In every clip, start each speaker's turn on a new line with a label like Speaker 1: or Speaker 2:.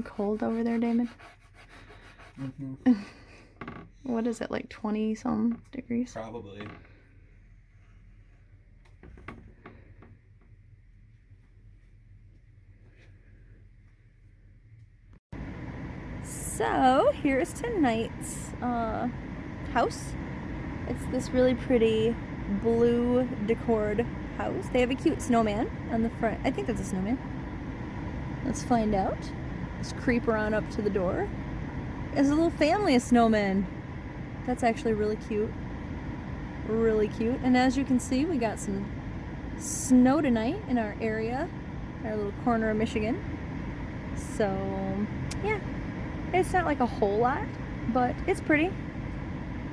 Speaker 1: Cold over there, Damon?
Speaker 2: Mm-hmm.
Speaker 1: What is it, like 20 some degrees?
Speaker 2: Probably.
Speaker 1: So here's tonight's house. It's this really pretty blue decored house. They have a cute snowman on the front. I think that's a snowman. Let's find out. Let's creep around up to the door. There's a little family of snowmen. That's actually really cute. Really cute. And as you can see, we got some snow tonight in our area, our little corner of Michigan. So, yeah. It's not like a whole lot, but it's pretty.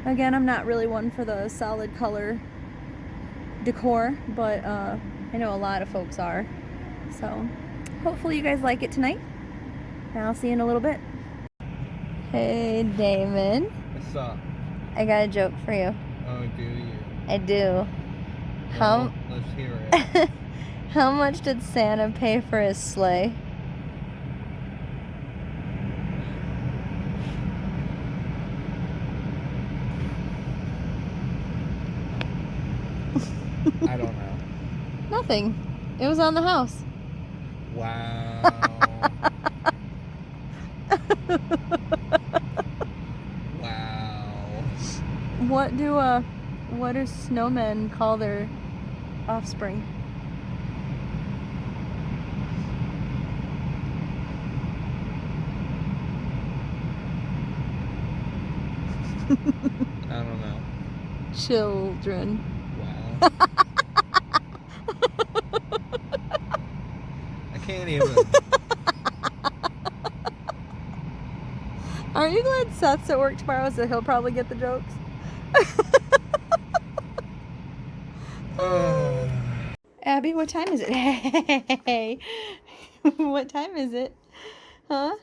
Speaker 1: Again, I'm not really one for the solid color decor, but I know a lot of folks are. So, hopefully you guys like it tonight. And I'll see you in a little bit. Hey, Damon.
Speaker 2: What's up?
Speaker 1: I got a joke for you.
Speaker 2: Oh, do you?
Speaker 1: I do.
Speaker 2: Well, let's hear it.
Speaker 1: How much did Santa pay for his sleigh?
Speaker 2: I don't know.
Speaker 1: Nothing. It was on the house.
Speaker 2: Wow. Wow.
Speaker 1: What do snowmen call their offspring?
Speaker 2: I don't know.
Speaker 1: Children.
Speaker 2: Wow. I can't even.
Speaker 1: Aren't you glad Seth's at work tomorrow, so he'll probably get the jokes? Abby, what time is it? Hey, what time is it? Huh?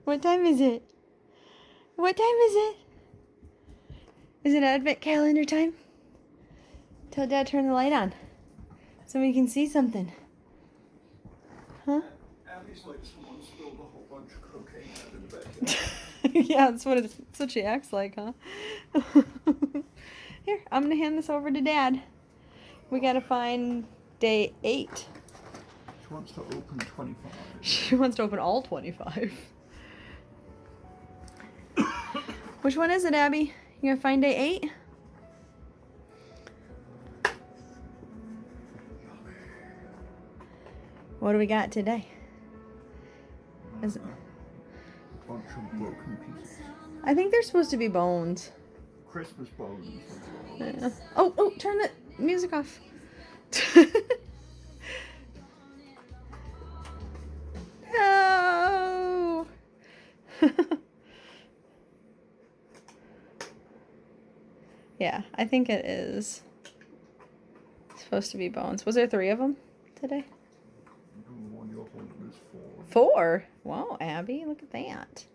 Speaker 1: What time is it? What time is it? Is it Advent calendar time? Tell Dad to turn the light on so we can see something. Huh?
Speaker 3: Abby's like someone spilled a whole bunch of cocaine out in the backyard.
Speaker 1: Yeah, that's what she acts like, huh? Here, I'm gonna hand this over to Dad. We gotta find day 8.
Speaker 3: She wants to open 25.
Speaker 1: She wants to open all 25. Which one is it, Abby? You gonna find day 8? What do we got today? Is it...
Speaker 3: Bunch of broken pieces.
Speaker 1: I think they're supposed to be bones.
Speaker 3: Christmas bones.
Speaker 1: Yeah. Oh, turn the music off. No. Yeah, I think it is supposed to be bones. Was there 3 of them today?
Speaker 3: The one you're holding is
Speaker 1: 4?
Speaker 3: 4.
Speaker 1: 4? Wow, Abby, look at that.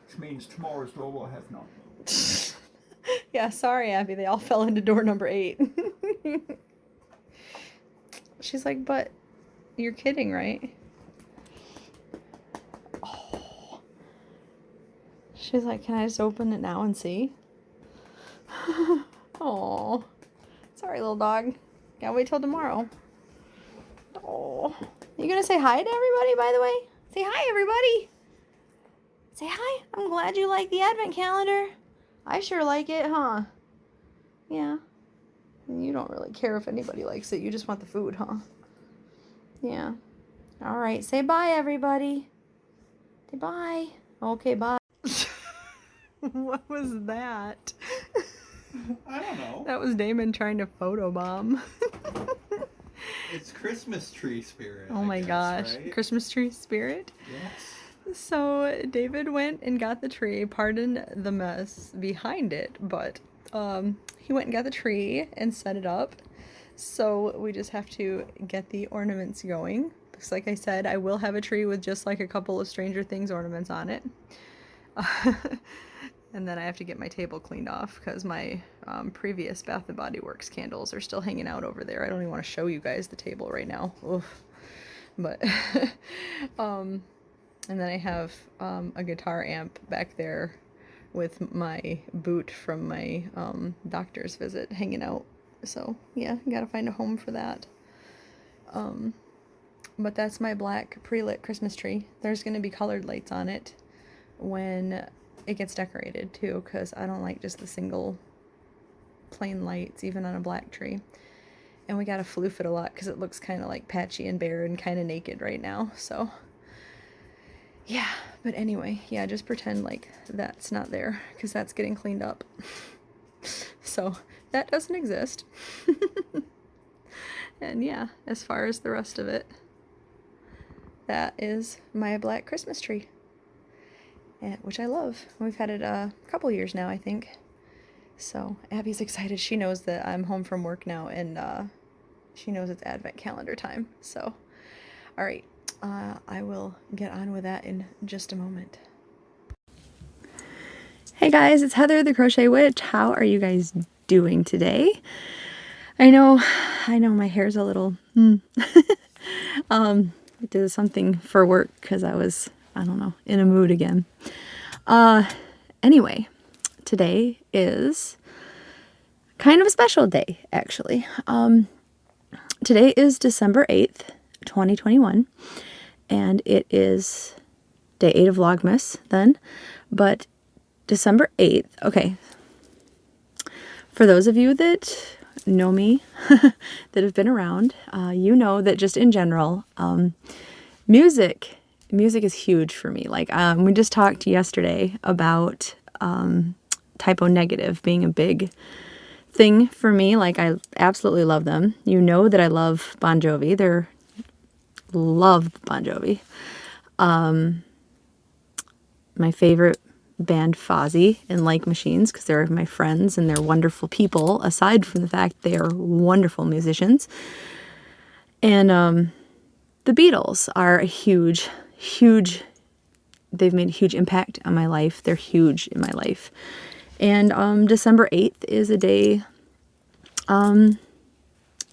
Speaker 3: Which means tomorrow's door will have none.
Speaker 1: Yeah, sorry, Abby. They all fell into door number 8. She's like, but you're kidding, right? Oh. She's like, can I just open it now and see? Oh, sorry, little dog. Gotta wait till tomorrow. Oh, you gonna say hi to everybody, by the way? Say hi, everybody. Say hi. I'm glad you like the advent calendar. I sure like it, huh? Yeah. You don't really care if anybody likes it. You just want the food, huh? Yeah. All right. Say bye, everybody. Say bye. Okay, bye. What was that?
Speaker 2: I don't know.
Speaker 1: That was Damon trying to photobomb.
Speaker 2: It's Christmas tree spirit.
Speaker 1: Oh my gosh.
Speaker 2: Right?
Speaker 1: Christmas tree spirit?
Speaker 2: Yes.
Speaker 1: So David went and got the tree. Pardon the mess behind it, but he went and got the tree and set it up. So we just have to get the ornaments going. Because like I said, I will have a tree with just like a couple of Stranger Things ornaments on it. And then I have to get my table cleaned off because my previous Bath & Body Works candles are still hanging out over there. I don't even want to show you guys the table right now. Oof. But And then I have a guitar amp back there with my boot from my doctor's visit hanging out. So yeah, gotta find a home for that. But that's my black pre-lit Christmas tree. There's gonna be colored lights on it when it gets decorated too, because I don't like just the single plain lights, even on a black tree. And we gotta floof it a lot because it looks kind of like patchy and bare and kind of naked right now. So yeah, but anyway, yeah, just pretend like that's not there because that's getting cleaned up. So that doesn't exist. And yeah, as far as the rest of it, that is my black Christmas tree, which I love. We've had it a couple years now, I think. So Abby's excited. She knows that I'm home from work now, and she knows it's Advent calendar time. So, all right, I will get on with that in just a moment. Hey guys, it's Heather the Crochet Witch. How are you guys doing today? I know my hair's a little I did something for work because I was, I don't know, in a mood again. Anyway, today is kind of a special day, actually. Today is December 8th, 2021, and it is day 8 of Vlogmas then, but December 8th, okay, for those of you that know me, that have been around, you know that just in general, music is huge for me. Like, we just talked yesterday about typo negative being a big thing for me. Like, I absolutely love them. You know that I love Bon Jovi. Love Bon Jovi. My favorite band, Fozzy and Like Machines, because they're my friends and they're wonderful people, aside from the fact they are wonderful musicians. And the Beatles are a huge, they've made a huge impact on my life. They're huge in my life. And December 8th is a day,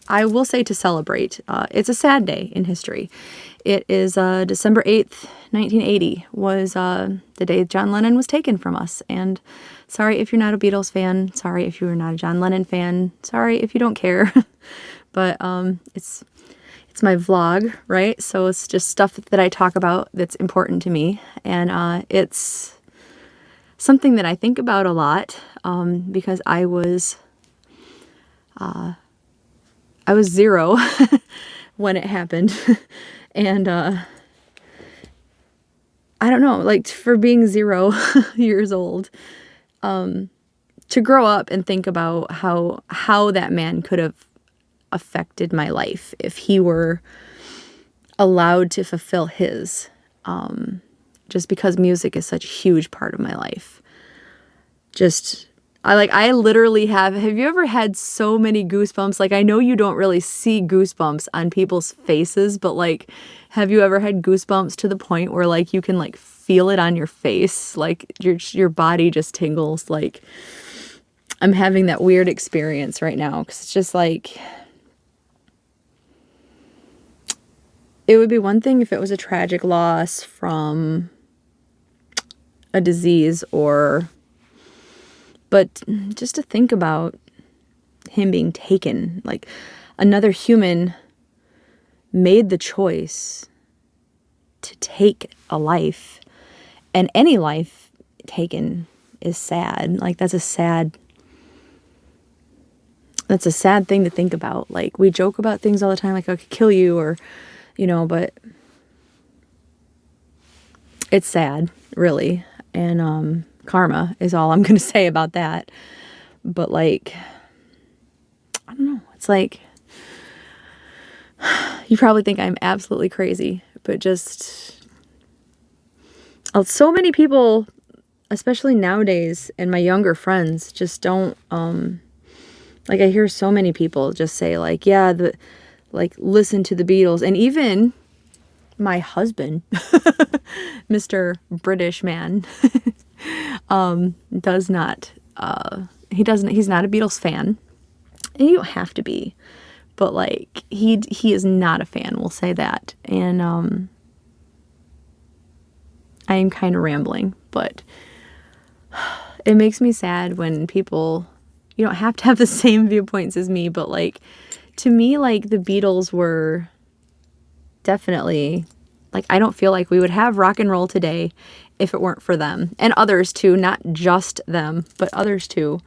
Speaker 1: I will say, to celebrate. It's a sad day in history. It is December 8th, 1980 was the day John Lennon was taken from us. And sorry if you're not a Beatles fan. Sorry if you're not a John Lennon fan. Sorry if you don't care. But it's my vlog, right? So it's just stuff that I talk about that's important to me. And it's something that I think about a lot because I was 0 when it happened. And I don't know, like, for being 0 years old, to grow up and think about how that man could have affected my life if he were allowed to fulfill his, just because music is such a huge part of my life. I literally have you ever had so many goosebumps? Like, I know you don't really see goosebumps on people's faces, but like, have you ever had goosebumps to the point where like you can like feel it on your face? Like your body just tingles. Like, I'm having that weird experience right now because it's just like, it would be one thing if it was a tragic loss from a disease but just to think about him being taken, like, another human made the choice to take a life, and any life taken is sad. Like, that's a sad thing to think about. Like, we joke about things all the time, like, I could kill you, or, you know, but it's sad, really. And karma is all I'm going to say about that. But like, I don't know. It's like, you probably think I'm absolutely crazy, but just so many people, especially nowadays, and my younger friends just don't, like, I hear so many people just say like, yeah, listen to the Beatles. And even my husband, Mr. British man, does not, he's not a Beatles fan, and you don't have to be, but like, he is not a fan, we'll say that. And I am kind of rambling, but it makes me sad when people, you don't have to have the same viewpoints as me, but like, to me, like, the Beatles were definitely, like, I don't feel like we would have rock and roll today if it weren't for them. And others too, not just them, but others too.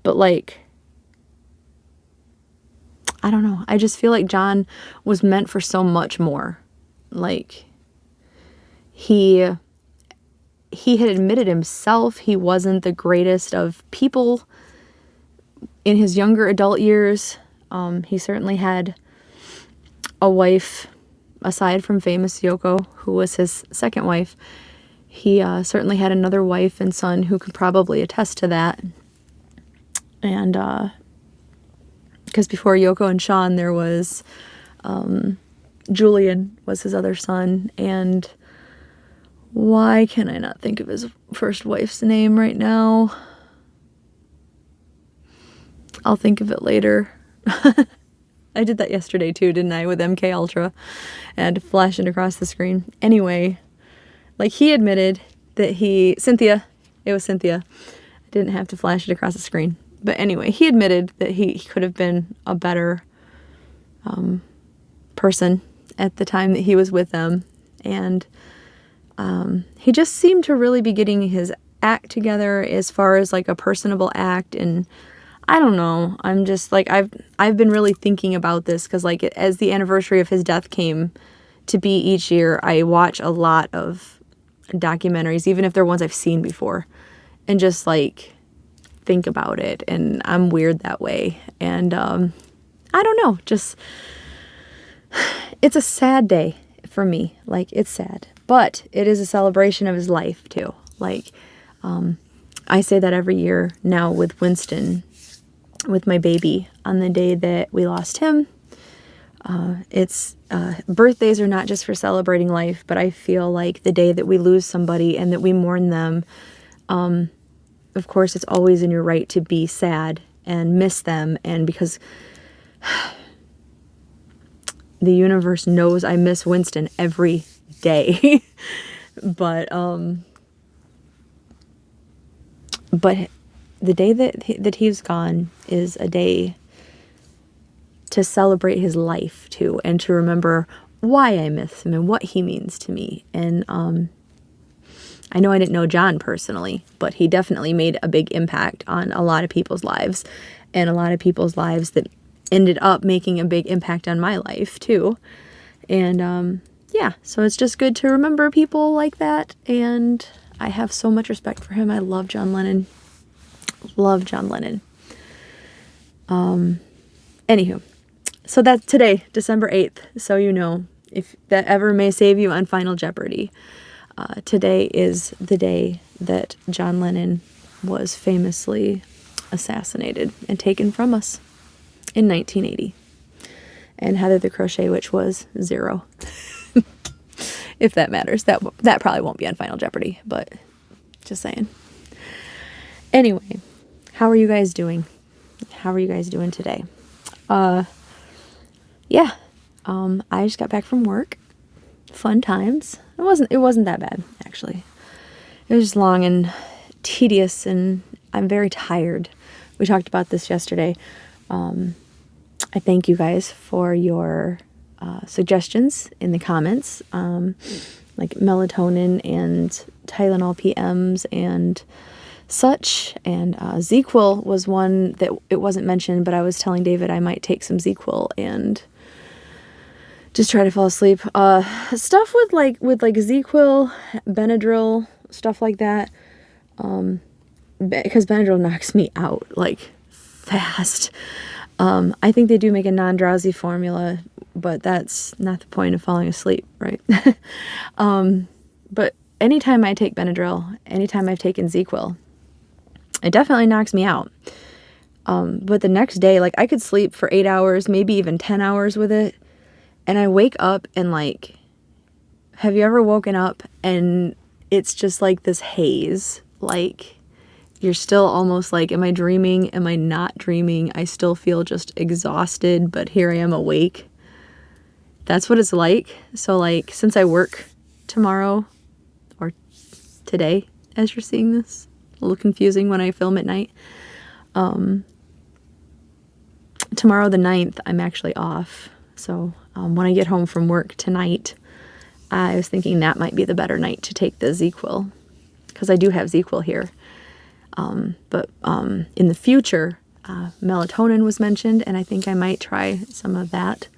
Speaker 1: But like, I don't know. I just feel like John was meant for so much more. Like, he had admitted himself he wasn't the greatest of people in his younger adult years. He certainly had a wife, aside from famous Yoko, who was his second wife. He certainly had another wife and son who could probably attest to that. And because before Yoko and Sean, there was Julian was his other son. And why can I not think of his first wife's name right now? I'll think of it later. I did that yesterday too, didn't I, with MK Ultra, and flash it across the screen. Anyway, like, he admitted that it was Cynthia. I didn't have to flash it across the screen. But anyway, he admitted that he could have been a better person at the time that he was with them. And he just seemed to really be getting his act together as far as like a personable act. And I don't know. I'm just like, I've been really thinking about this because, like, as the anniversary of his death came to be each year, I watch a lot of documentaries, even if they're ones I've seen before, and just like think about it. And I'm weird that way. And I don't know, just, it's a sad day for me. Like, it's sad, but it is a celebration of his life too. Like, I say that every year now with Winston, with my baby, on the day that we lost him. It's birthdays are not just for celebrating life, but I feel like the day that we lose somebody and that we mourn them, of course, it's always in your right to be sad and miss them. And because the universe knows I miss Winston every day, but the day that he's gone is a day to celebrate his life too, and to remember why I miss him and what he means to me. And I know I didn't know John personally, but he definitely made a big impact on a lot of people's lives, and a lot of people's lives that ended up making a big impact on my life too. And yeah, so it's just good to remember people like that. And I have so much respect for him. I love John Lennon. Love John Lennon. Anywho, so that's today, December 8th. So you know, if that ever may save you on Final Jeopardy, today is the day that John Lennon was famously assassinated and taken from us in 1980. And Heather the Crochet Witch was 0. If that matters. That probably won't be on Final Jeopardy, but just saying. Anyway, how are you guys doing? How are you guys doing today? Yeah. I just got back from work. Fun times. It wasn't that bad, actually. It was just long and tedious, and I'm very tired. We talked about this yesterday. I thank you guys for your suggestions in the comments, like melatonin and Tylenol PMs and such. And ZQuil was one that it wasn't mentioned, but I was telling David I might take some ZQuil and just try to fall asleep. Stuff with ZQuil, Benadryl, stuff like that. Because Benadryl knocks me out like fast. I think they do make a non-drowsy formula, but that's not the point of falling asleep, right? But anytime I take Benadryl, anytime I've taken ZQuil, it definitely knocks me out. But the next day, like, I could sleep for 8 hours, maybe even 10 hours with it. And I wake up and, like, have you ever woken up and it's just like this haze? Like, you're still almost like, am I dreaming? Am I not dreaming? I still feel just exhausted, but here I am awake. That's what it's like. So, like, since I work tomorrow, or today as you're seeing this. A little confusing when I film at night. Tomorrow the 9th, I'm actually off. So when I get home from work tonight, I was thinking that might be the better night to take the ZzzQuil, because I do have ZzzQuil here. But in the future, melatonin was mentioned, and I think I might try some of that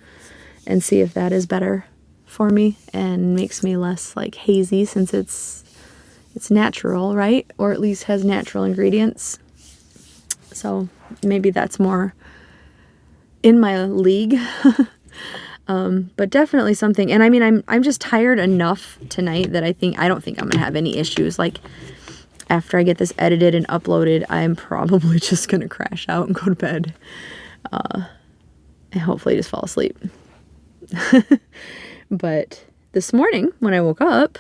Speaker 1: and see if that is better for me and makes me less like hazy, since it's natural, right? Or at least has natural ingredients. So maybe that's more in my league. But definitely something. And I mean, I'm just tired enough tonight that I don't think I'm gonna have any issues. Like, after I get this edited and uploaded, I'm probably just gonna crash out and go to bed, and hopefully just fall asleep. But this morning when I woke up,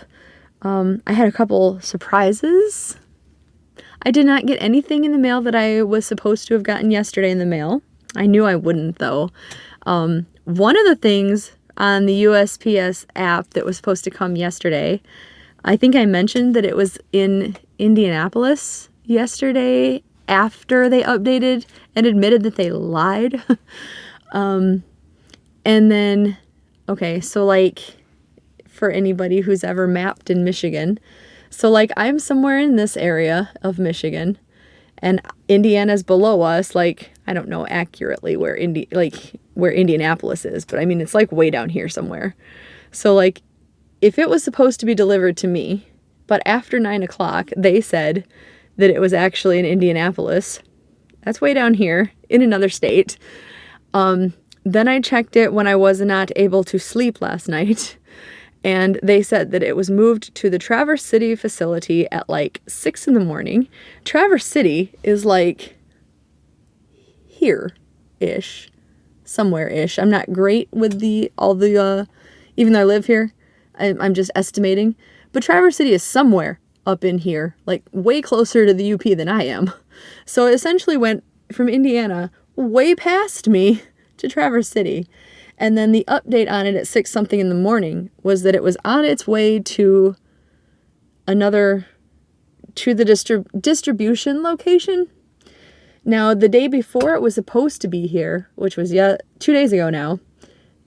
Speaker 1: I had a couple surprises. I did not get anything in the mail that I was supposed to have gotten yesterday in the mail. I knew I wouldn't, though. One of the things on the USPS app that was supposed to come yesterday, I think I mentioned that it was in Indianapolis yesterday after they updated and admitted that they lied. And then, okay, so like, for anybody who's ever mapped in Michigan, so like I'm somewhere in this area of Michigan, and Indiana's below us. Like, I don't know accurately where Indianapolis is, but I mean, it's like way down here somewhere. So like, if it was supposed to be delivered to me, but after 9 o'clock, they said that it was actually in Indianapolis, that's way down here in another state. Then I checked it when I was not able to sleep last night, and they said that it was moved to the Traverse City facility at like 6 in the morning. Traverse City is like here-ish, somewhere-ish. I'm not great with all the, even though I live here, I'm just estimating. But Traverse City is somewhere up in here, like way closer to the UP than I am. So it essentially went from Indiana way past me to Traverse City. And then the update on it at 6 something in the morning was that it was on its way to the distribution location. Now, the day before it was supposed to be here, which was 2 days ago now,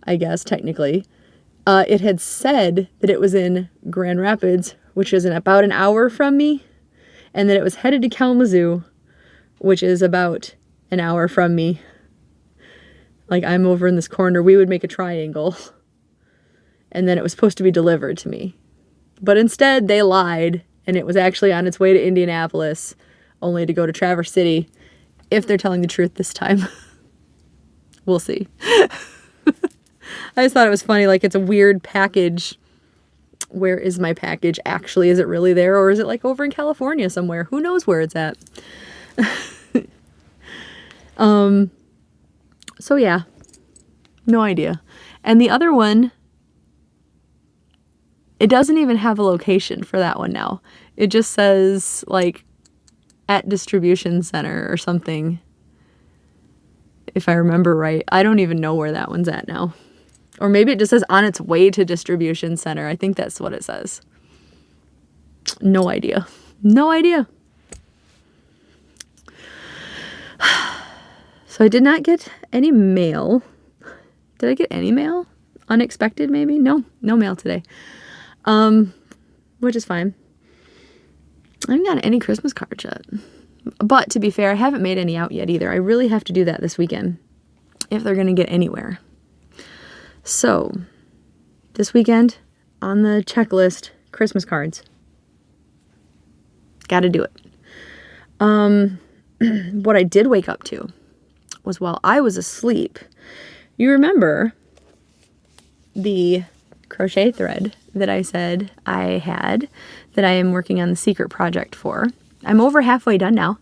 Speaker 1: I guess, technically, it had said that it was in Grand Rapids, which is about an hour from me, and that it was headed to Kalamazoo, which is about an hour from me. Like, I'm over in this corner, we would make a triangle, and then it was supposed to be delivered to me. But instead, they lied, and it was actually on its way to Indianapolis, only to go to Traverse City, if they're telling the truth this time. We'll see. I just thought it was funny, like, it's a weird package. Where is my package actually? Is it really there, or is it like over in California somewhere? Who knows where it's at? So yeah, no idea. And the other one, it doesn't even have a location for that one now. It just says like at distribution center or something, if I remember right. I don't even know where that one's at now. Or maybe it just says on its way to distribution center. I think that's what it says. No idea. No idea. So I did not get any mail. Did I get any mail? Unexpected, maybe? No mail today. Which is fine. I haven't gotten any Christmas cards yet. But to be fair, I haven't made any out yet either. I really have to do that this weekend if they're going to get anywhere. So, this weekend, on the checklist, Christmas cards. Gotta do it. What I did wake up to was while I was asleep, you remember the crochet thread that I said I had, that I am working on the secret project for. I'm over halfway done now.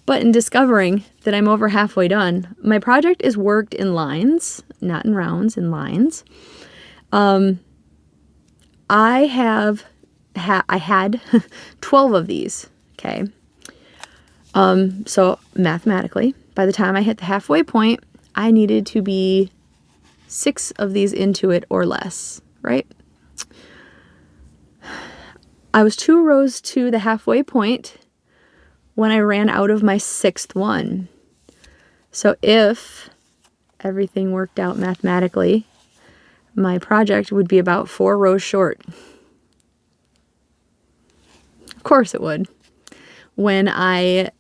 Speaker 1: But in discovering that I'm over halfway done, my project is worked in lines, not in rounds, in lines. I had 12 of these, okay? So mathematically, by the time I hit the halfway point, I needed to be 6 of these into it or less, right? I was 2 rows to the halfway point when I ran out of my 6th one. So if everything worked out mathematically, my project would be about 4 rows short. Of course it would. When I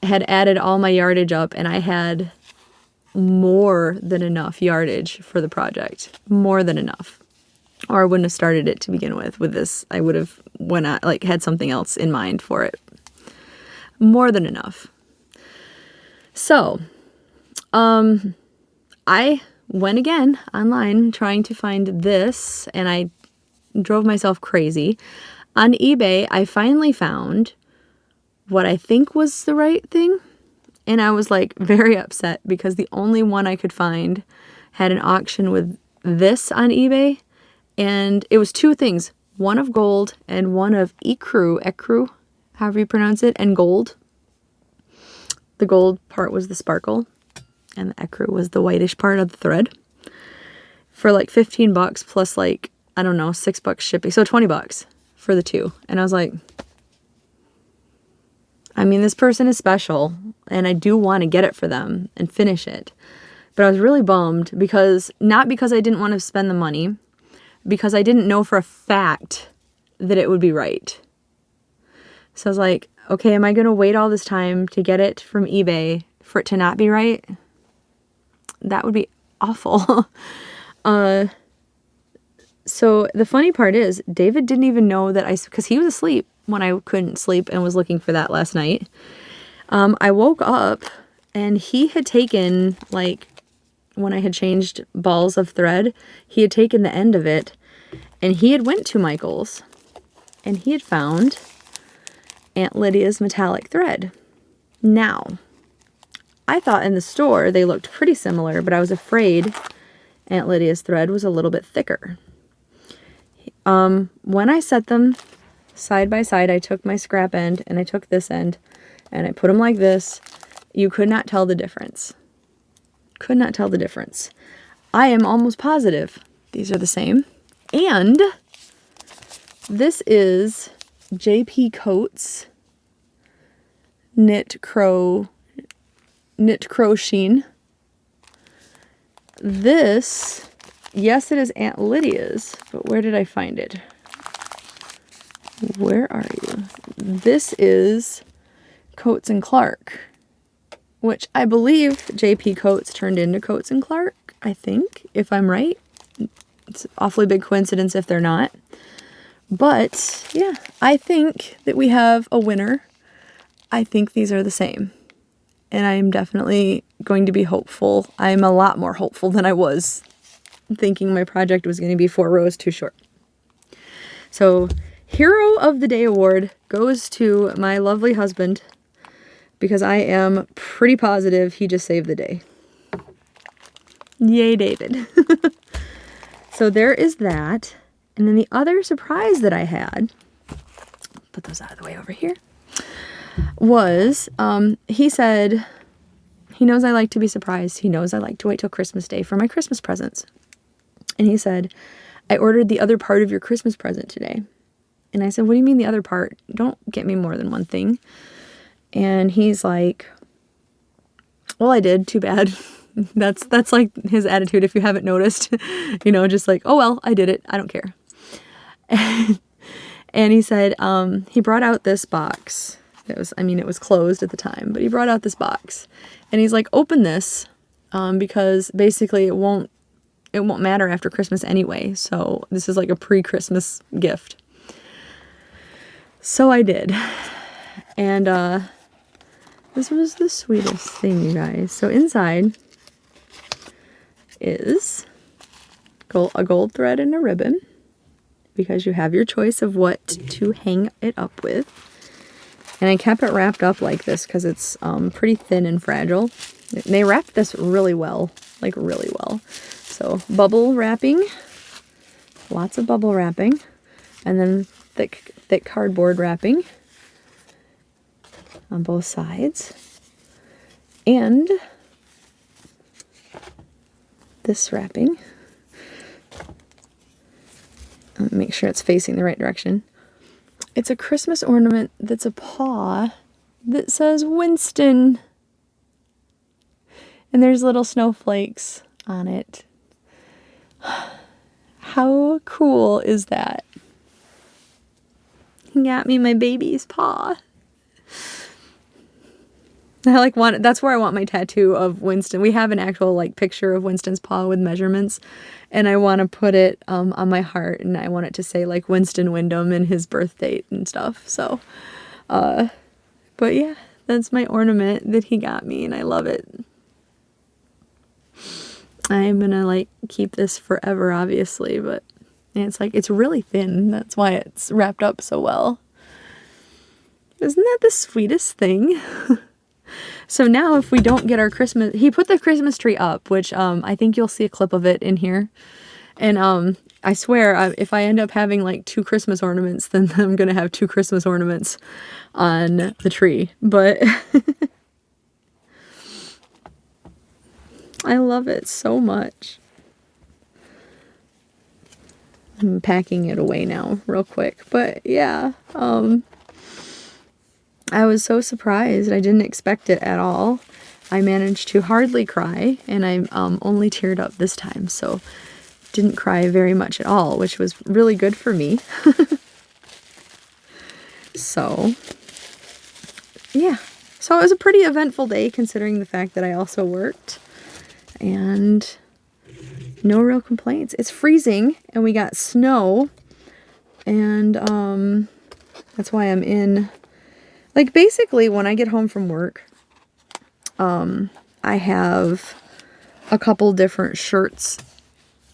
Speaker 1: had added all my yardage up and I had more than enough yardage for the project. More than enough. Or I wouldn't have started it to begin with this. I would have had something else in mind for it. More than enough. So, I went again online trying to find this, and I drove myself crazy. On eBay, I finally found what I think was the right thing, and I was like very upset because the only one I could find had an auction with this on eBay, and it was 2 things, one of gold and one of ecru, however you pronounce it, and gold. The gold part was the sparkle, and the ecru was the whitish part of the thread. For like $15 plus like, I don't know, $6 shipping. So $20 for the 2. And I was like, I mean, this person is special and I do want to get it for them and finish it. But I was really bummed because, not because I didn't want to spend the money, because I didn't know for a fact that it would be right. So I was like, okay, am I going to wait all this time to get it from eBay for it to not be right? That would be awful. So the funny part is, David didn't even know that because he was asleep when I couldn't sleep and was looking for that last night. I woke up and he had taken, like, when I had changed balls of thread, he had taken the end of it and he had went to Michael's and he had found Aunt Lydia's metallic thread. Now, I thought in the store they looked pretty similar, but I was afraid Aunt Lydia's thread was a little bit thicker. When I set them side by side, I took my scrap end and I took this end and I put them like this. You could not tell the difference. Could not tell the difference. I am almost positive these are the same. And this is JP Coates knit crochet. This, yes, it is Aunt Lydia's, but where did I find it? Where are you? This is Coates and Clark, which I believe JP Coates turned into Coates and Clark, I think, if I'm right. It's an awfully big coincidence if they're not. But, yeah, I think that we have a winner. I think these are the same. And I am definitely going to be hopeful. I'm a lot more hopeful than I was thinking my project was going to be 4 rows too short. So, Hero of the Day award goes to my lovely husband because I am pretty positive he just saved the day. Yay, David. So there is that. And then the other surprise that I had, put those out of the way over here, was he said he knows I like to be surprised. He knows I like to wait till Christmas Day for my Christmas presents. And he said, I ordered the other part of your Christmas present today. And I said, what do you mean the other part? Don't get me more than one thing. And he's like, well, I did. Too bad. That's like his attitude, if you haven't noticed. You know, just like, oh, well, I did it. I don't care. And he said, he brought out this box. It was closed at the time, but he brought out this box. And he's like, open this, because basically it won't matter after Christmas anyway. So this is like a pre-Christmas gift. So I did. And this was the sweetest thing, you guys. So inside is a gold thread and a ribbon, because you have your choice of what to hang it up with. And I kept it wrapped up like this because it's pretty thin and fragile. They wrapped this really well, like really well. So bubble wrapping, lots of bubble wrapping, and then thick cardboard wrapping on both sides. And this wrapping. Make sure it's facing the right direction. It's a Christmas ornament that's a paw that says Winston. And there's little snowflakes on it. How cool is that? He got me my baby's paw. I that's where I want my tattoo of Winston. We have an actual picture of Winston's paw with measurements, and I want to put it on my heart, and I want it to say Winston Wyndham and his birth date and stuff. So, but yeah, that's my ornament that he got me, and I love it. I'm gonna keep this forever, obviously, but it's really thin. That's why it's wrapped up so well. Isn't that the sweetest thing? So now if we don't get our Christmas, he put the Christmas tree up, which I think you'll see a clip of it in here. And I swear, if I end up having 2 Christmas ornaments, then I'm going to have 2 Christmas ornaments on the tree. But I love it so much. I'm packing it away now real quick. But yeah, I was so surprised. I didn't expect it at all. I managed to hardly cry, and I only teared up this time, so didn't cry very much at all, which was really good for me. So, yeah. So it was a pretty eventful day, considering the fact that I also worked, and no real complaints. It's freezing, and we got snow, and that's why I'm in... basically, when I get home from work, I have a couple different shirts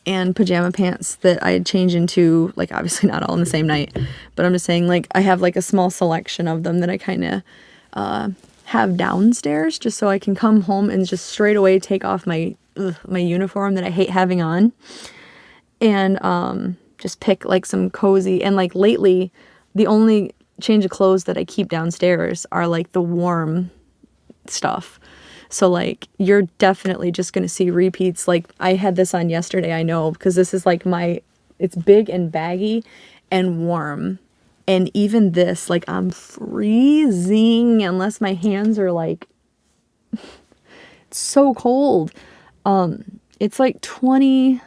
Speaker 1: and pajama pants that I change into, obviously not all in the same night, but I'm just saying, I have, a small selection of them that I kind of have downstairs, just so I can come home and just straight away take off my uniform that I hate having on, and just pick, some cozy, and, lately, the only change of clothes that I keep downstairs are the warm stuff. So you're definitely just gonna see repeats. I had this on yesterday, I know, because this is it's big and baggy and warm. And even this, I'm freezing unless my hands are it's so cold. It's 20,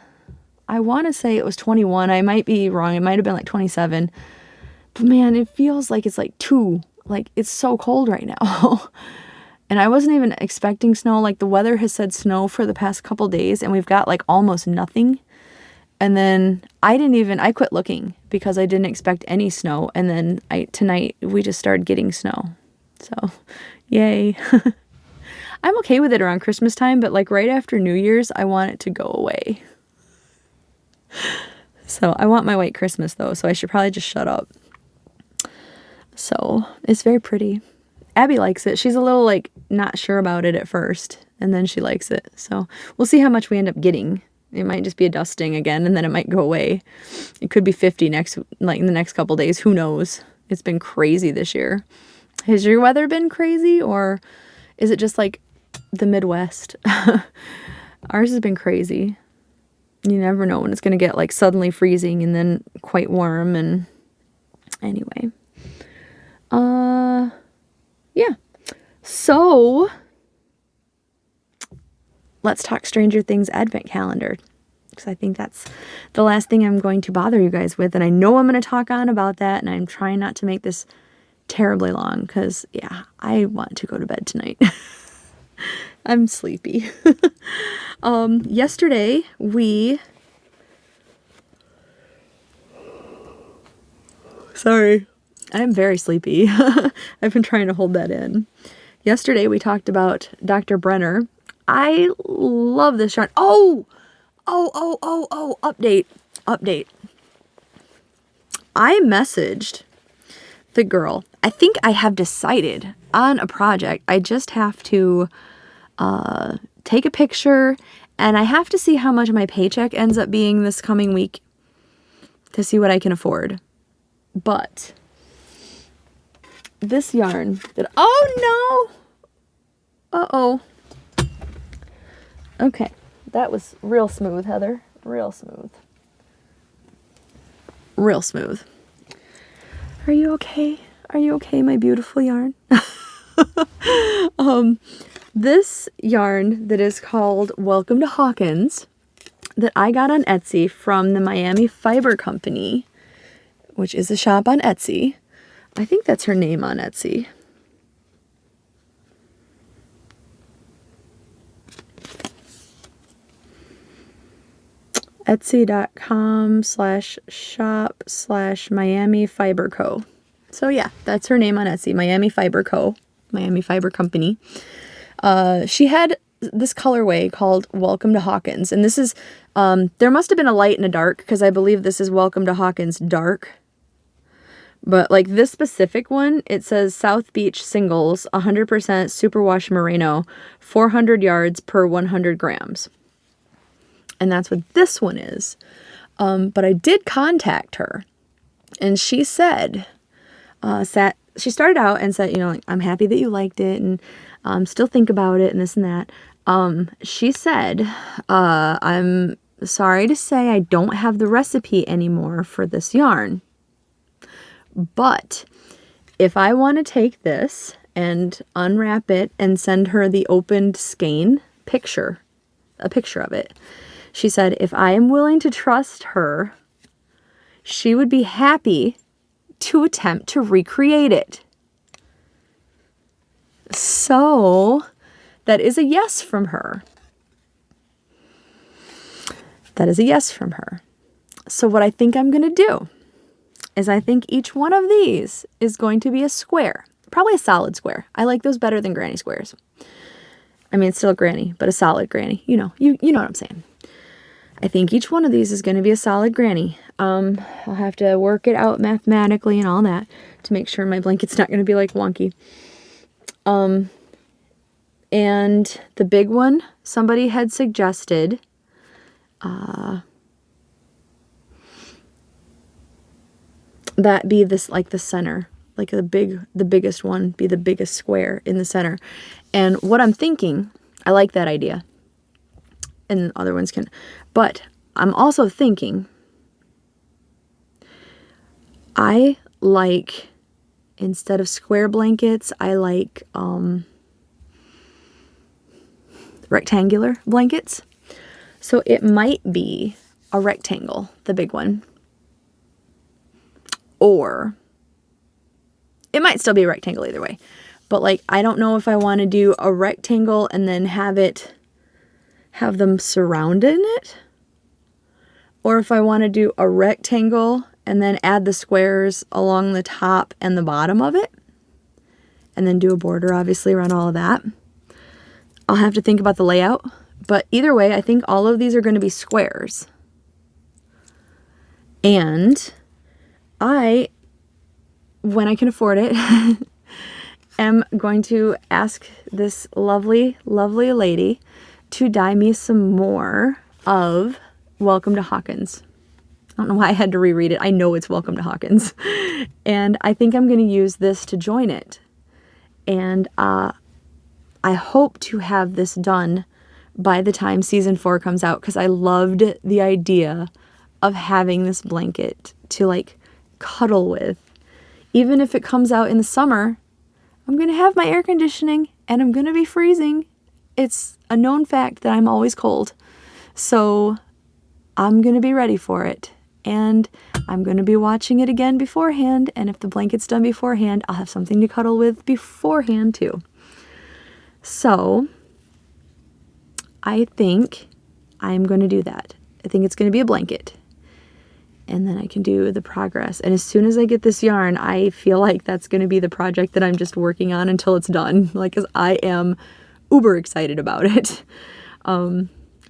Speaker 1: I want to say it was 21. I might be wrong. It might have been 27. But man, it feels like it's 2. It's so cold right now. And I wasn't even expecting snow. The weather has said snow for the past couple days, and we've got almost nothing. And then I quit looking because I didn't expect any snow. And then tonight we just started getting snow. So, yay. I'm okay with it around Christmas time, but right after New Year's, I want it to go away. So I want my white Christmas though, so I should probably just shut up. So it's very pretty. Abby likes it. She's a little not sure about it at first, and then she likes it. So we'll see how much we end up getting. It might just be a dusting again, and then it might go away. It could be 50 in the next couple days. Who knows? It's been crazy this year. Has your weather been crazy, or is it just the Midwest? Ours has been crazy. You never know when it's going to get suddenly freezing and then quite warm, and anyway. Yeah. So, let's talk Stranger Things Advent Calendar, because I think that's the last thing I'm going to bother you guys with, and I know I'm going to talk on about that, and I'm trying not to make this terribly long, because, yeah, I want to go to bed tonight. I'm sleepy. Yesterday, Sorry. I'm very sleepy. I've been trying to hold that in. Yesterday, we talked about Dr. Brenner. I love this yarn. Oh! Update. I messaged the girl. I think I have decided on a project. I just have to take a picture, and I have to see how much my paycheck ends up being this coming week to see what I can afford. But this yarn that, oh no! Uh-oh. Okay, that was real smooth, Heather. Real smooth. Are you okay? Are you okay, my beautiful yarn? This yarn that is called Welcome to Hawkins that I got on Etsy from the Miami Fiber Company, which is a shop on Etsy. I think that's her name on Etsy. Etsy.com/shop/Miami Fiber Co. So yeah, that's her name on Etsy, Miami Fiber Co. Miami Fiber Company. She had this colorway called Welcome to Hawkins, and this is, there must have been a light and a dark, because I believe this is Welcome to Hawkins Dark. But like this specific one, it says South Beach Singles, 100% superwash merino, 400 yards per 100 grams. And that's what this one is. But I did contact her, and she said, she started out and said, you know, like, I'm happy that you liked it, and still think about it, and this and that. She said, I'm sorry to say I don't have the recipe anymore for this yarn. But if I want to take this and unwrap it and send her the opened skein picture, a picture of it, she said, if I am willing to trust her, she would be happy to attempt to recreate it. So that is a yes from her. That is a yes from her. So what I think I'm going to do is I think each one of these is going to be a square. Probably a solid square. I like those better than granny squares. I mean, it's still a granny, but a solid granny. You know what I'm saying. I think each one of these is going to be a solid granny. I'll have to work it out mathematically and all that to make sure my blanket's not going to be like wonky. And the big one, somebody had suggested, that be this, like the center, like the biggest one be the biggest square in the center. And what I'm thinking, I like that idea. And other ones can, but I'm also thinking, I like, instead of square blankets, I like rectangular blankets. So it might be a rectangle, the big one. Or it might still be a rectangle either way. But like, I don't know if I want to do a rectangle and then have them surrounded in it. Or if I want to do a rectangle and then add the squares along the top and the bottom of it. And then do a border, obviously, around all of that. I'll have to think about the layout. But either way, I think all of these are going to be squares. And I, when I can afford it, am going to ask this lovely, lovely lady to dye me some more of Welcome to Hawkins. I don't know why I had to reread it. I know it's Welcome to Hawkins. And I think I'm going to use this to join it. And I hope to have this done by the time season 4 comes out, because I loved the idea of having this blanket to like cuddle with. Even if it comes out in the summer, I'm going to have my air conditioning and I'm going to be freezing. It's a known fact that I'm always cold. So I'm going to be ready for it. And I'm going to be watching it again beforehand. And if the blanket's done beforehand, I'll have something to cuddle with beforehand too. So I think I'm going to do that. I think it's going to be a blanket. And then I can do the progress. And as soon as I get this yarn, I feel like that's going to be the project that I'm just working on until it's done. Like, 'cause I am uber excited about it.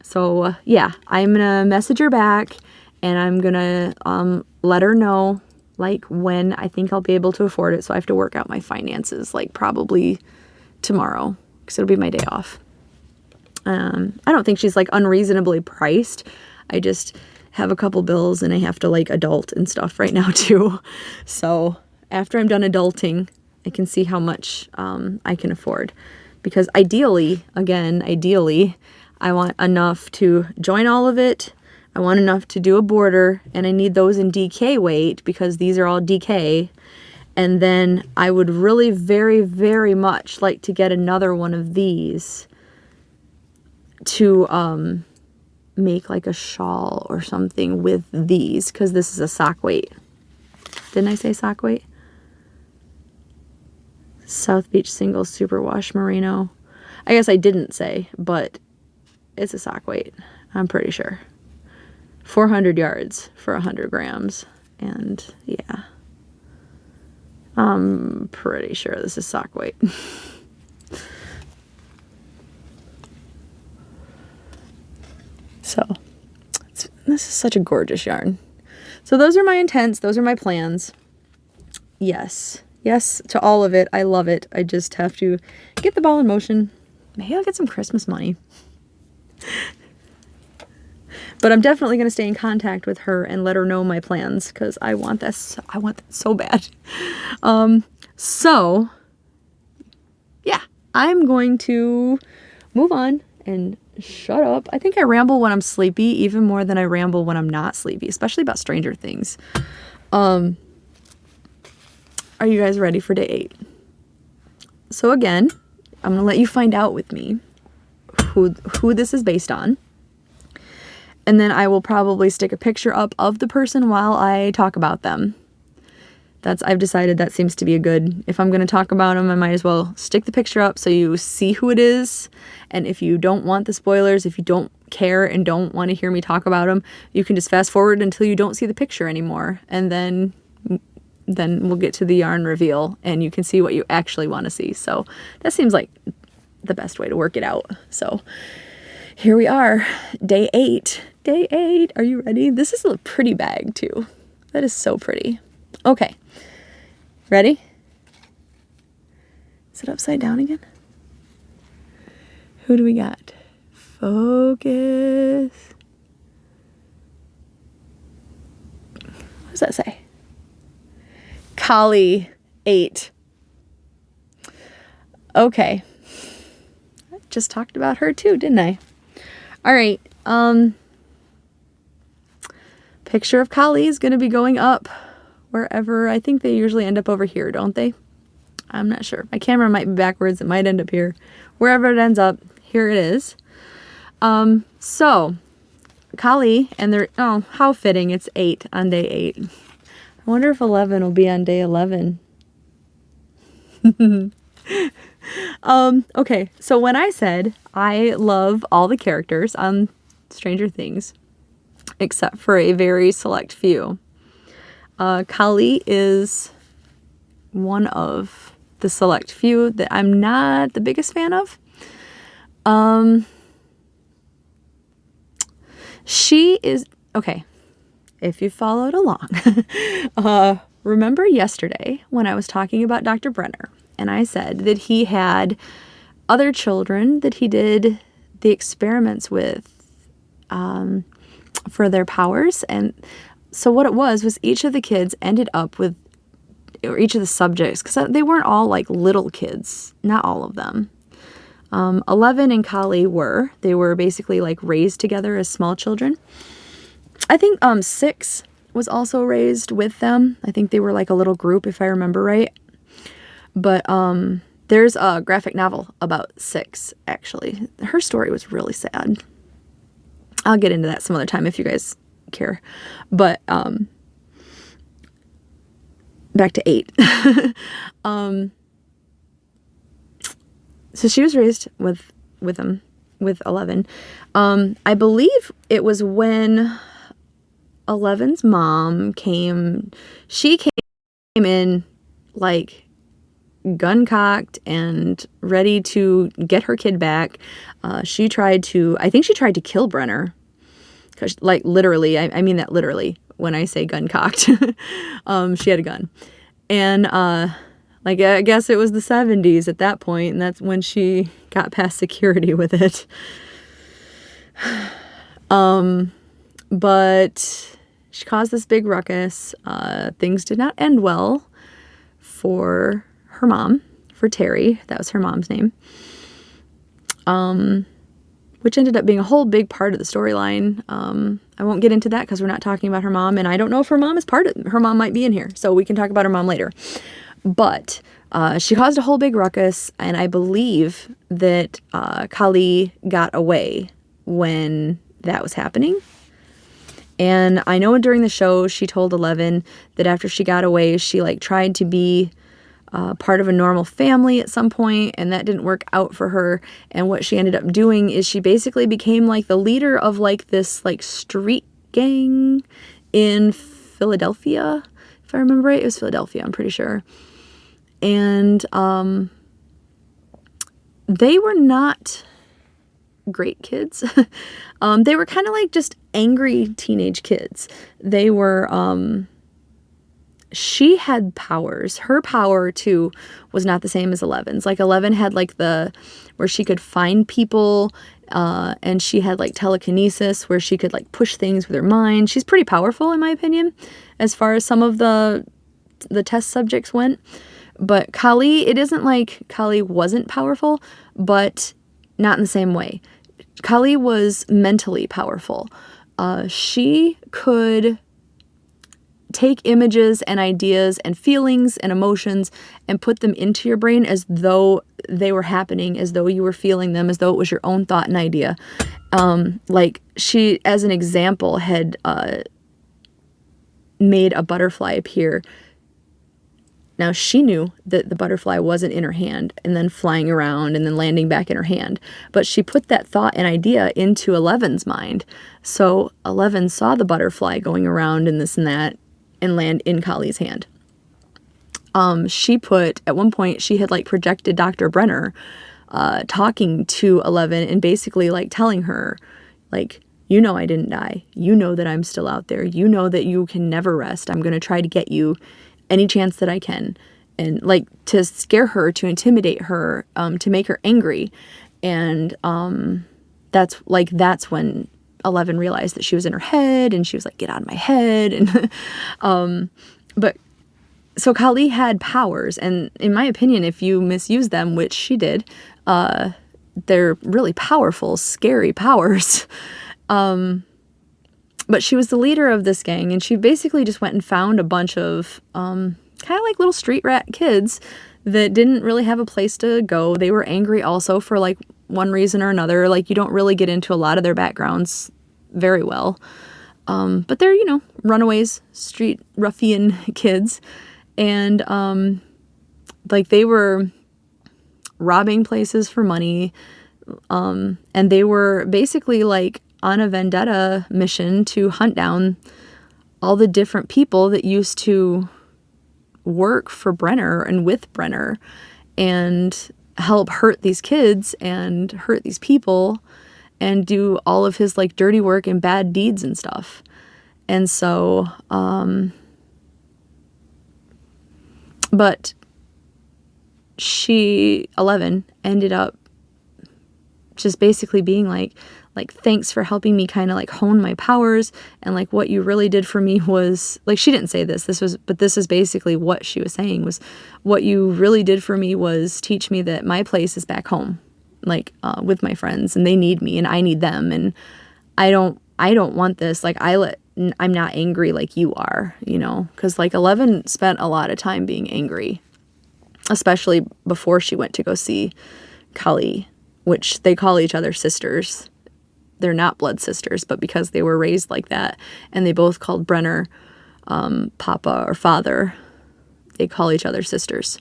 Speaker 1: So yeah, I'm going to message her back and I'm going to let her know like when I think I'll be able to afford it. So I have to work out my finances like probably tomorrow, because it'll be my day off. I don't think she's like unreasonably priced. I just have a couple bills and I have to like adult and stuff right now too. So after I'm done adulting, I can see how much I can afford. Because ideally, I want enough to join all of it. I want enough to do a border, and I need those in DK weight because these are all DK. And then I would really very, very much like to get another one of these to make like a shawl or something with these, because this is a sock weight. Didn't I say sock weight? South Beach Single Superwash Merino. I guess I didn't say, but it's a sock weight. I'm pretty sure. 400 yards for 100 grams. And yeah, I'm pretty sure this is sock weight. So this is such a gorgeous yarn. So those are my intents. Those are my plans. Yes. Yes to all of it. I love it. I just have to get the ball in motion. Maybe I'll get some Christmas money. But I'm definitely going to stay in contact with her and let her know my plans, because I want this. I want that so bad. So, yeah, I'm going to move on and shut up. I think I ramble when I'm sleepy even more than I ramble when I'm not sleepy, especially about Stranger Things. Are you guys ready for day 8? So again, I'm going to let you find out with me who this is based on. And then I will probably stick a picture up of the person while I talk about them. I've decided that seems to be a good, if I'm going to talk about them, I might as well stick the picture up so you see who it is. And if you don't want the spoilers, if you don't care and don't want to hear me talk about them, you can just fast forward until you don't see the picture anymore. And then we'll get to the yarn reveal and you can see what you actually want to see. So that seems like the best way to work it out. So here we are, day 8. Day 8, are you ready? This is a pretty bag too. That is so pretty. Okay, ready? Is it upside down again? Who do we got? Focus. What does that say? Kali 8. Okay. I just talked about her too, didn't I? All right. Picture of Kali is going to be going up wherever. I think they usually end up over here, don't they? I'm not sure. My camera might be backwards. It might end up here. Wherever it ends up, here it is. So Kali, and they're, oh, how fitting. It's 8 on day 8. I wonder if 11 will be on day 11. Okay, so when I said I love all the characters on Stranger Things, except for a very select few, Kali is one of the select few that I'm not the biggest fan of. She is, okay, if you followed along, remember yesterday when I was talking about Dr. Brenner, and I said that he had other children that he did the experiments with for their powers. And so what it was each of the kids ended up with, or each of the subjects, because they weren't all like little kids, not all of them. 11 and Kali they were basically like raised together as small children. I think 6 was also raised with them. I think they were like a little group, if I remember right. But there's a graphic novel about 6, actually. Her story was really sad. I'll get into that some other time if you guys care. But back to 8. So she was raised with 11. I believe it was when 11's mom came. She came in like gun-cocked and ready to get her kid back. I think she tried to kill Brenner. 'Cause, like, literally, I mean that literally when I say gun-cocked. She had a gun. And, like, I guess it was the 70s at that point, and that's when she got past security with it. But she caused this big ruckus. Things did not end well for her mom, for Terry. That was her mom's name. Which ended up being a whole big part of the storyline. I won't get into that because we're not talking about her mom, and I don't know if her mom is her mom might be in here, so we can talk about her mom later. But she caused a whole big ruckus, and I believe that Kali got away when that was happening. And I know during the show she told 11 that after she got away, she like tried to be part of a normal family at some point, and that didn't work out for her. And what she ended up doing is she basically became like the leader of like this like street gang in Philadelphia, if I remember right. It was Philadelphia, I'm pretty sure. And they were not great kids. They were kind of like just angry teenage kids. They were she had powers. Her power too was not the same as 11's. Like 11 had like the where she could find people, and she had like telekinesis where she could like push things with her mind. She's pretty powerful in my opinion as far as some of the test subjects went. But Kali, it isn't like Kali wasn't powerful, but not in the same way. Kali was mentally powerful. She could take images and ideas and feelings and emotions and put them into your brain as though they were happening, as though you were feeling them, as though it was your own thought and idea. Like she, as an example, had made a butterfly appear. Now, she knew that the butterfly wasn't in her hand and then flying around and then landing back in her hand. But she put that thought and idea into 11's mind. So 11 saw the butterfly going around and this and that and land in Kali's hand. She put, at one point, she had like projected Dr. Brenner talking to 11 and basically like telling her, like, you know I didn't die. You know that I'm still out there. You know that you can never rest. I'm going to try to get you any chance that I can, and like to scare her, to intimidate her, to make her angry. And that's when 11 realized that she was in her head, and she was like, get out of my head. And but so Kali had powers, and in my opinion, if you misuse them, which she did, they're really powerful, scary powers. But she was the leader of this gang, and she basically just went and found a bunch of kind of like little street rat kids that didn't really have a place to go. They were angry also for like one reason or another. Like you don't really get into a lot of their backgrounds very well. But they're, you know, runaways, street ruffian kids. And like they were robbing places for money. And they were basically like on a vendetta mission to hunt down all the different people that used to work for Brenner and with Brenner and help hurt these kids and hurt these people and do all of his like dirty work and bad deeds and stuff. And so, but 11 ended up just basically being like, thanks for helping me kind of like hone my powers. And like what you really did for me was, like, she didn't say but this is basically what she was saying was, what you really did for me was teach me that my place is back home, like with my friends, and they need me and I need them. And I don't want this. Like I'm not angry like you are, you know, because like 11 spent a lot of time being angry, especially before she went to go see Kali, which they call each other sisters. They're not blood sisters, but because they were raised like that and they both called Brenner Papa or Father, they call each other sisters,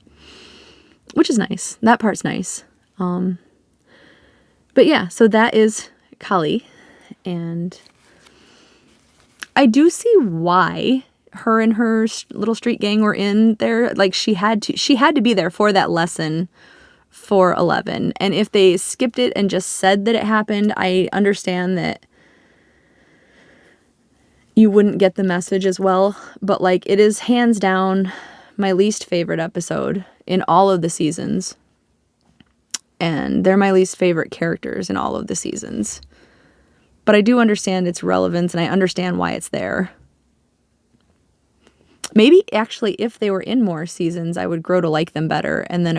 Speaker 1: which is nice. That part's nice. But yeah, so that is Kali, and I do see why her and her little street gang were in there. Like she had to be there for that lesson for 11. And if they skipped it and just said that it happened, I understand that you wouldn't get the message as well. But like, it is hands down my least favorite episode in all of the seasons. And they're my least favorite characters in all of the seasons. But I do understand its relevance and I understand why it's there. Maybe actually if they were in more seasons, I would grow to like them better, and then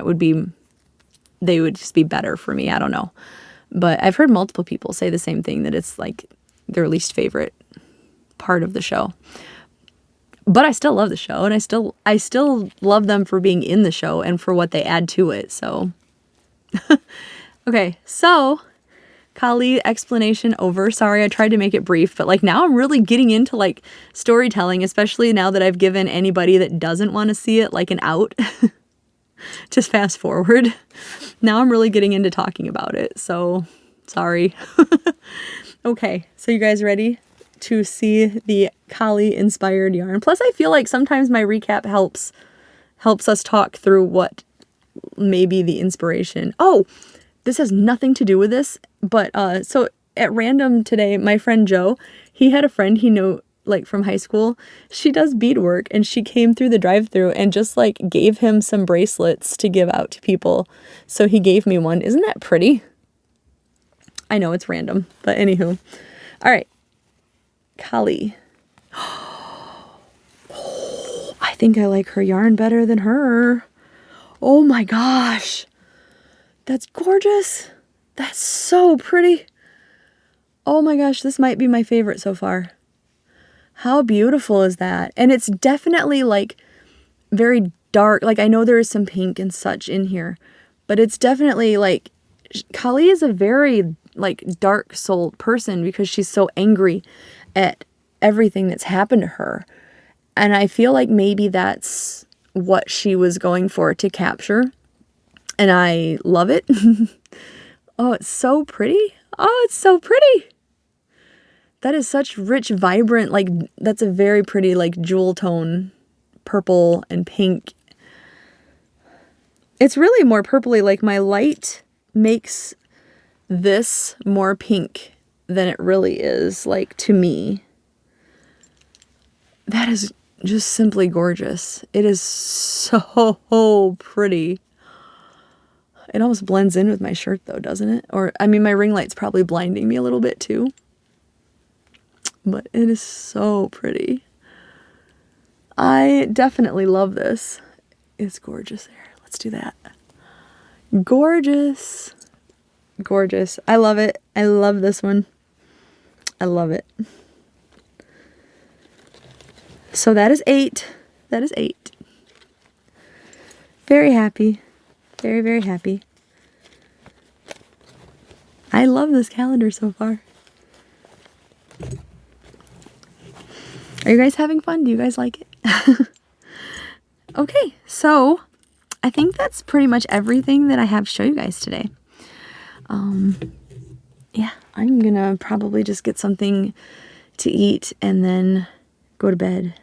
Speaker 1: they would just be better for me. I don't know. But I've heard multiple people say the same thing, that it's like their least favorite part of the show. but I still love the show, and I still love them for being in the show and for what they add to it. So, okay, so Kali explanation over. Sorry, I tried to make it brief, but like now I'm really getting into like storytelling, especially now that I've given anybody that doesn't want to see it like an out. Just fast forward. Now I'm really getting into talking about it. So, sorry. Okay, so you guys ready to see the Kali inspired yarn? Plus I feel like sometimes my recap helps us talk through what may be the inspiration. Oh, this has nothing to do with this, but so at random today, my friend Joe, he had a friend he knew like from high school. She does beadwork, and she came through the drive-thru and just like gave him some bracelets to give out to people. So he gave me one. Isn't that pretty? I know it's random, but anywho. All right. Kali. Oh, I think I like her yarn better than her. Oh my gosh. That's gorgeous. That's so pretty. Oh my gosh, this might be my favorite so far. How beautiful is that? And it's definitely like very dark. Like I know there is some pink and such in here, but it's definitely like Kali is a very like dark souled person because she's so angry at everything that's happened to her. And I feel like maybe that's what she was going for to capture. And I love it. Oh, it's so pretty. Oh, it's so pretty. That is such rich, vibrant, like, that's a very pretty, like, jewel tone, purple and pink. It's really more purpley, like, my light makes this more pink than it really is, like, to me. That is just simply gorgeous. It is so pretty. It almost blends in with my shirt, though, doesn't it? Or, I mean, my ring light's probably blinding me a little bit, too. But it is so pretty. I definitely love this. It's gorgeous there. Let's do that. Gorgeous. Gorgeous. I love it. I love this one. I love it. So that is 8. That is 8. Very happy. Very, very happy. I love this calendar so far. Are you guys having fun? Do you guys like it? Okay, so I think that's pretty much everything that I have to show you guys today. Yeah, I'm gonna probably just get something to eat and then go to bed.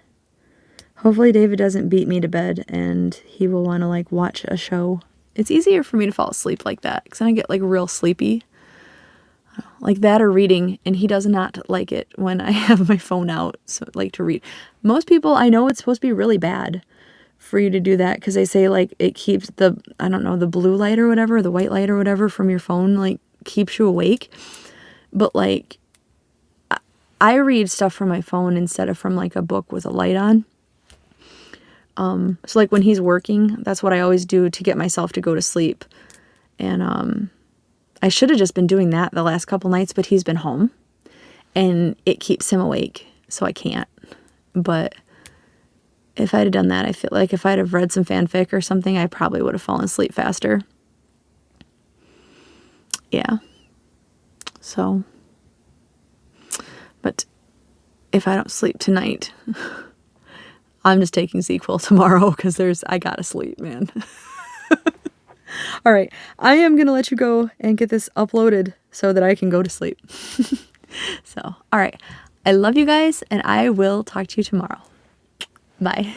Speaker 1: Hopefully David doesn't beat me to bed and he will want to like watch a show. It's easier for me to fall asleep like that because then I get like real sleepy. Like that or reading, and he does not like it when I have my phone out, so like to read. Most people, I know it's supposed to be really bad for you to do that because they say like it keeps the, I don't know, the blue light or whatever, the white light or whatever from your phone, like keeps you awake. But like I read stuff from my phone instead of from like a book with a light on. So like when he's working, that's what I always do to get myself to go to sleep. And I should have just been doing that the last couple nights, but he's been home and it keeps him awake, so I can't. But if I'd have done that, I feel like if I'd have read some fanfic or something, I probably would have fallen asleep faster. Yeah. So, but if I don't sleep tonight, I'm just taking ZQL tomorrow because I gotta sleep, man. All right, I am going to let you go and get this uploaded so that I can go to sleep. So, all right, I love you guys, and I will talk to you tomorrow. Bye.